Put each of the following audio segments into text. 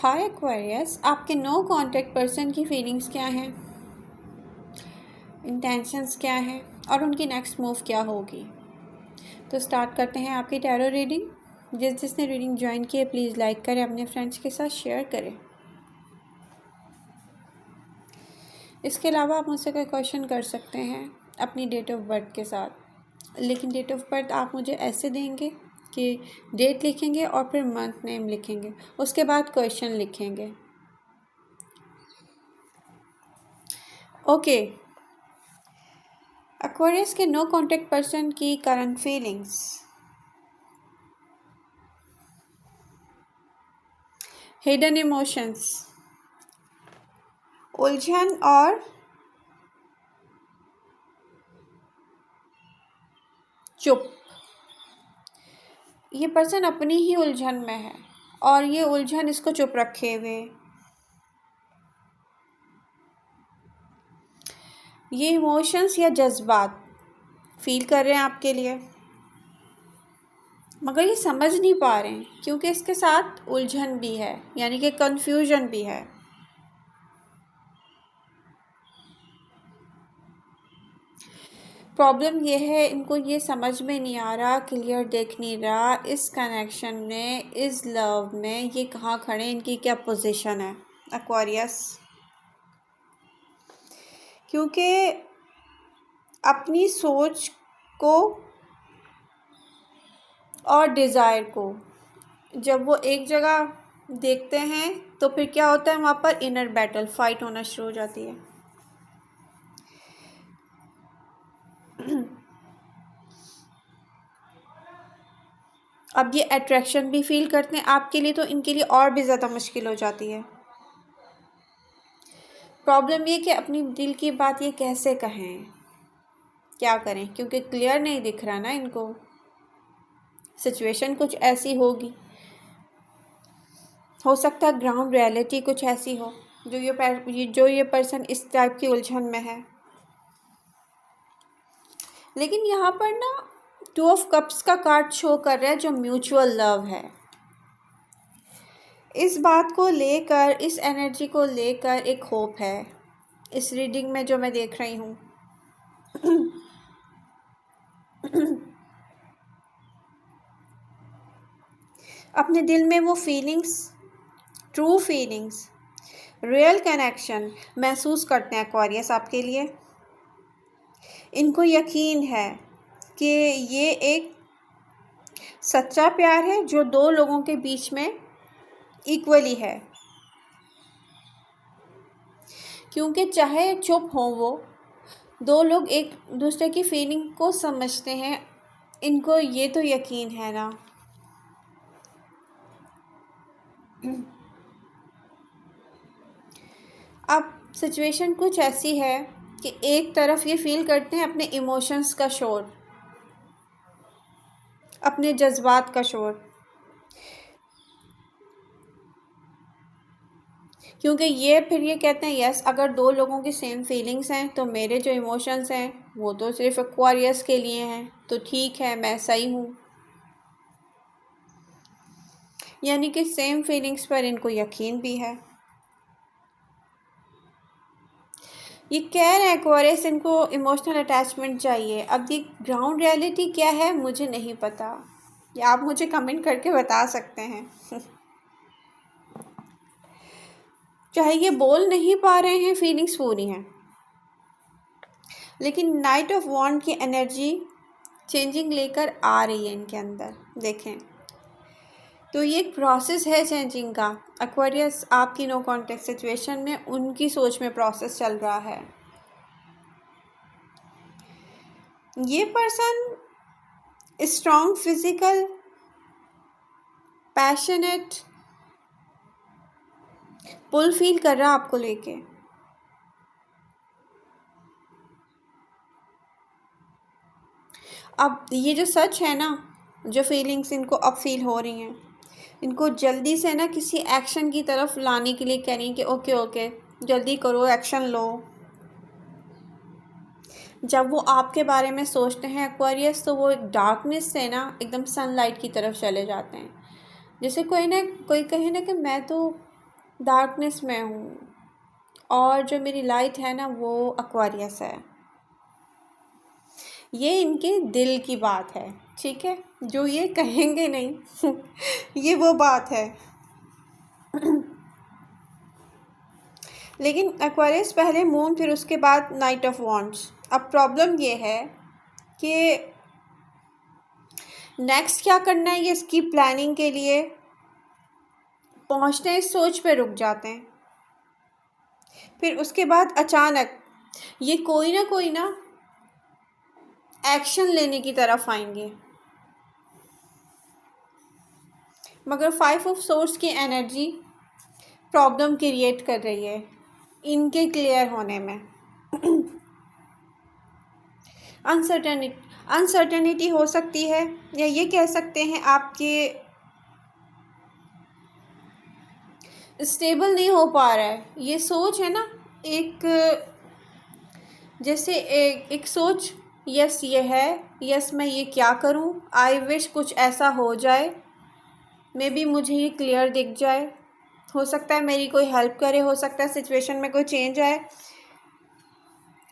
हाय Aquarius, आपके no contact person की feelings क्या हैं, इंटेंशंस क्या हैं और उनकी नेक्स्ट मूव क्या होगी। तो स्टार्ट करते हैं आपकी टैरो रीडिंग। जिसने रीडिंग ज्वाइन की है प्लीज़ लाइक करें, अपने फ्रेंड्स के साथ शेयर करें। इसके अलावा आप मुझसे कोई क्वेश्चन कर सकते हैं अपनी डेट ऑफ बर्थ के साथ, लेकिन डेट ऑफ बर्थ आप मुझे ऐसे देंगे कि डेट लिखेंगे और फिर मंथ नेम लिखेंगे, उसके बाद क्वेश्चन लिखेंगे। ओके। एक्वेरियस के नो कांटेक्ट पर्सन की करंट फीलिंग्स। हिडन इमोशंस, उलझन और चुप। ये पर्सन अपनी ही उलझन में है और ये उलझन इसको चुप रखे हुए। ये इमोशंस या जज्बात फील कर रहे हैं आपके लिए, मगर ये समझ नहीं पा रहे हैं क्योंकि इसके साथ उलझन भी है, यानी कि कंफ्यूजन भी है। प्रॉब्लम ये है, इनको ये समझ में नहीं आ रहा, क्लियर देख नहीं रहा इस कनेक्शन में, इस लव में ये कहाँ खड़े, इनकी क्या पोजीशन है एक्वेरियस। क्योंकि अपनी सोच को और डिज़ायर को जब वो एक जगह देखते हैं तो फिर क्या होता है, वहाँ पर इनर बैटल फाइट होना शुरू हो जाती है। अब ये अट्रैक्शन भी फील करते हैं आपके लिए, तो इनके लिए और भी ज़्यादा मुश्किल हो जाती है। प्रॉब्लम ये कि अपनी दिल की बात ये कैसे कहें, क्या करें, क्योंकि क्लियर नहीं दिख रहा ना इनको। सिचुएशन कुछ ऐसी होगी, हो सकता है ग्राउंड रियलिटी कुछ ऐसी हो जो ये पर्सन इस टाइप की उलझन में है। लेकिन यहाँ पर ना 2 ऑफ कप्स का कार्ड शो कर रहा है जो म्यूचुअल लव है। इस बात को लेकर, इस एनर्जी को लेकर एक होप है इस रीडिंग में जो मैं देख रही हूँ। अपने दिल में वो feelings, true feelings, real connection महसूस करते हैं एक्वेरियस आपके लिए। इनको यकीन है कि ये एक सच्चा प्यार है जो 2 लोगों के बीच में इक्वली है, क्योंकि चाहे चुप हो वो 2 लोग एक दूसरे की फीलिंग को समझते हैं। इनको ये तो यकीन है ना। अब सिचुएशन कुछ ऐसी है कि एक तरफ ये फील करते हैं अपने इमोशंस का शोर, अपने जज्बात का शोर, क्योंकि ये फिर ये कहते हैं यस, अगर 2 लोगों की सेम फीलिंग्स हैं तो मेरे जो इमोशंस हैं वो तो सिर्फ एक्वेरियस के लिए हैं, तो ठीक है मैं सही हूँ। यानी कि सेम फीलिंग्स पर इनको यकीन भी है। ये कह रहे हैं एक्वेरियस इनको इमोशनल अटैचमेंट चाहिए। अब ये ग्राउंड रियलिटी क्या है मुझे नहीं पता, या आप मुझे कमेंट करके बता सकते हैं। चाहे ये बोल नहीं पा रहे हैं, फीलिंग्स पूरी हैं, लेकिन नाइट ऑफ वॉन्ड की एनर्जी चेंजिंग लेकर आ रही है इनके अंदर। देखें तो ये एक प्रोसेस है चेंजिंग का। एक्वेरियस आपकी नो कॉन्टेक्ट सिचुएशन में उनकी सोच में प्रोसेस चल रहा है। ये पर्सन स्ट्रॉन्ग फिजिकल, पैशनेट पुल फील कर रहा है आपको लेके। अब ये जो सच है ना, जो फीलिंग्स इनको अब फील हो रही हैं, इनको जल्दी से ना किसी एक्शन की तरफ लाने के लिए कह रही हैं कि ओके ओके जल्दी करो, एक्शन लो। जब वो आपके बारे में सोचते हैं एक्वेरियस, तो वो एक डार्कनेस से ना एकदम सनलाइट की तरफ चले जाते हैं। जैसे कोई कहे ना कि मैं तो डार्कनेस में हूँ, और जो मेरी लाइट है ना वो एक्वेरियस है। ये इनके दिल की बात है, ठीक है, जो ये कहेंगे नहीं ये वो बात है। लेकिन एक्वेरियस पहले मून, फिर उसके बाद नाइट ऑफ वॉन्ड्स। अब प्रॉब्लम ये है कि नेक्स्ट क्या करना है, ये इसकी प्लानिंग के लिए पहुंचते इस सोच पे रुक जाते हैं। फिर उसके बाद अचानक ये कोई ना एक्शन लेने की तरफ आएंगे, मगर 5 ऑफ सोर्स की एनर्जी प्रॉब्लम क्रिएट कर रही है इनके क्लियर होने में। अनसर्टेनिटी हो सकती है, या ये कह सकते हैं आपके स्टेबल नहीं हो पा रहा है। ये सोच है ना, एक जैसे एक सोच, यस ये है, यस मैं ये क्या करूं, आई विश कुछ ऐसा हो जाए, मे बी मुझे ये क्लियर दिख जाए, हो सकता है मेरी कोई हेल्प करे, हो सकता है सिचुएशन में कोई चेंज आए।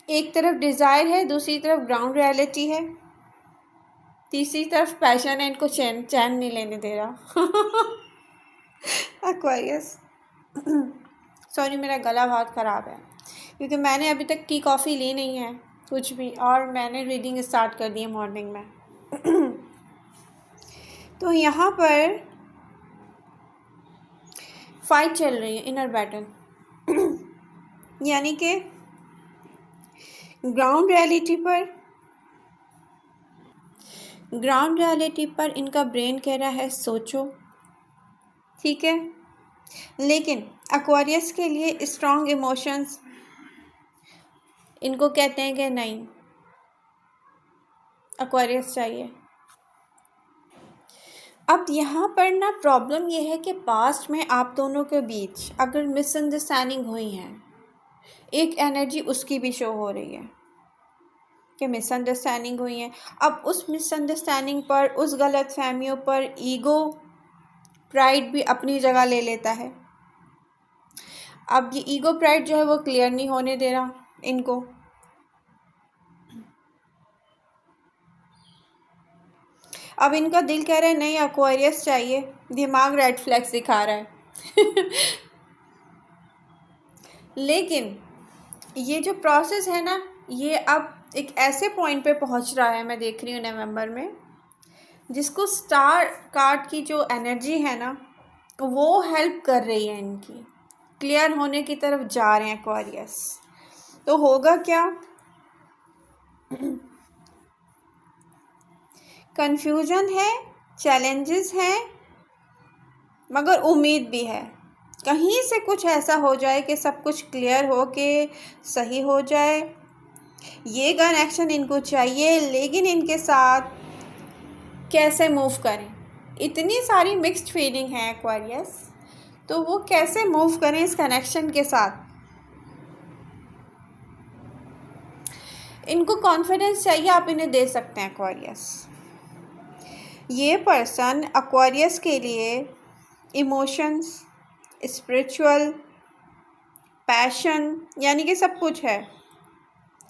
एक तरफ डिज़ायर है, दूसरी तरफ ग्राउंड रियलिटी है, तीसरी तरफ पैशन है, इनको चैन नहीं लेने दे रहा। एक्वेरियस सॉरी, मेरा गला बहुत ख़राब है क्योंकि मैंने अभी तक टी कॉफ़ी ली नहीं है कुछ भी, और मैंने रीडिंग स्टार्ट कर दी है मॉर्निंग में। तो यहाँ पर फाइट चल रही है, इनर बैटल। यानी कि ग्राउंड रियलिटी पर इनका ब्रेन कह रहा है सोचो, ठीक है, लेकिन एक्वेरियस के लिए स्ट्रॉन्ग इमोशंस इनको कहते हैं कि नहीं, एक्वेरियस चाहिए। अब यहाँ पर ना प्रॉब्लम ये है कि पास्ट में आप दोनों के बीच अगर मिसअंडरस्टैंडिंग हुई है, एक एनर्जी उसकी भी शो हो रही है कि मिसअंडरस्टैंडिंग हुई है। अब उस मिसअंडरस्टैंडिंग पर, उस गलत फहमियों पर ईगो प्राइड भी अपनी जगह ले लेता है। अब ये ईगो प्राइड जो है वो क्लियर नहीं होने दे रहा इनको। अब इनका दिल कह रहा है नहीं एक्वेरियस चाहिए, दिमाग रेड फ्लैग्स दिखा रहा है। लेकिन ये जो प्रोसेस है ना, ये अब एक ऐसे पॉइंट पे पहुंच रहा है, मैं देख रही हूँ नवंबर में, जिसको स्टार कार्ड की जो एनर्जी है ना वो हेल्प कर रही है, इनकी क्लियर होने की तरफ जा रहे हैं एक्वेरियस। तो होगा क्या, कंफ्यूजन है, चैलेंजेस हैं, मगर उम्मीद भी है कहीं से कुछ ऐसा हो जाए कि सब कुछ क्लियर हो के सही हो जाए। ये कनेक्शन इनको चाहिए, लेकिन इनके साथ कैसे मूव करें, इतनी सारी मिक्स्ड फीलिंग है एक्वेरियस, तो वो कैसे मूव करें इस कनेक्शन के साथ। इनको कॉन्फिडेंस चाहिए, आप इन्हें दे सकते हैं एक्वेरियस। ये पर्सन एक्वेरियस के लिए इमोशंस, स्पिरिचुअल, पैशन यानी कि सब कुछ है,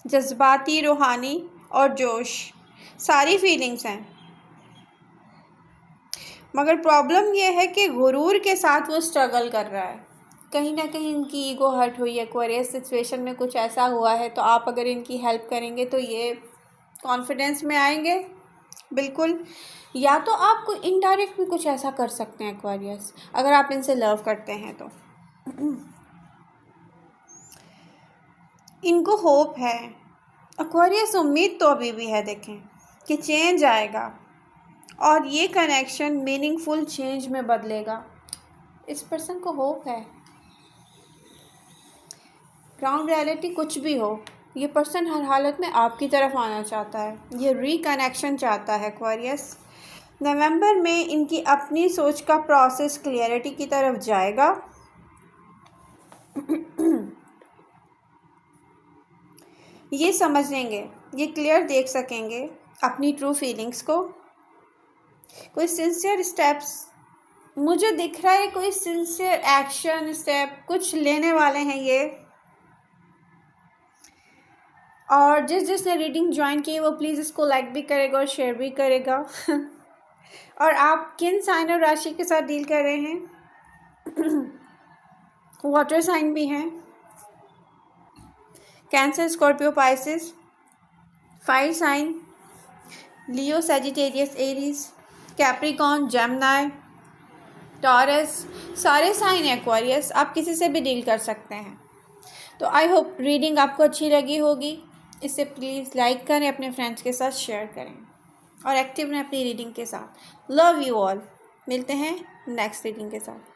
जज्बाती, रूहानी और जोश, सारी फीलिंग्स हैं। मगर प्रॉब्लम ये है कि गुरूर के साथ वो स्ट्रगल कर रहा है, कहीं ना कहीं इनकी ईगो हर्ट हुई है, एक्वेरियस सिचुएशन में कुछ ऐसा हुआ है, तो आप अगर इनकी हेल्प करेंगे तो ये कॉन्फिडेंस में आएंगे बिल्कुल। या तो आप कोई इनडायरेक्ट भी कुछ ऐसा कर सकते हैं एक्वेरियस, अगर आप इनसे लव करते हैं तो। इनको होप है एक्वेरियस, उम्मीद तो अभी भी है, देखें कि चेंज आएगा और ये कनेक्शन मीनिंगफुल चेंज में बदलेगा। इस पर्सन को होप है। ग्राउंड रियलिटी कुछ भी हो, ये पर्सन हर हालत में आपकी तरफ आना चाहता है, ये रिकनेक्शन चाहता है एक्वेरियस। नवंबर में इनकी अपनी सोच का प्रोसेस क्लियरिटी की तरफ जाएगा। ये समझ लेंगे, ये क्लियर देख सकेंगे अपनी ट्रू फीलिंग्स को। कोई सिंसियर स्टेप्स मुझे दिख रहा है कोई सिंसियर एक्शन स्टेप कुछ लेने वाले हैं ये। और जिसने रीडिंग ज्वाइन की वो प्लीज़ इसको लाइक भी करेगा और शेयर भी करेगा। और आप किन साइन और राशि के साथ डील कर रहे हैं? वाटर साइन भी हैं, Cancer, Scorpio, Pisces, fire sign, Leo, Sagittarius, Aries, Capricorn, Gemini, Taurus, सारे साइन एक्वारियस। आप किसी से भी डील कर सकते हैं। तो आई होप रीडिंग आपको अच्छी लगी होगी। इसे प्लीज़ लाइक करें, अपने फ्रेंड्स के साथ शेयर करें और एक्टिव रहें अपनी रीडिंग के साथ। Love you all. मिलते हैं नेक्स्ट रीडिंग के साथ।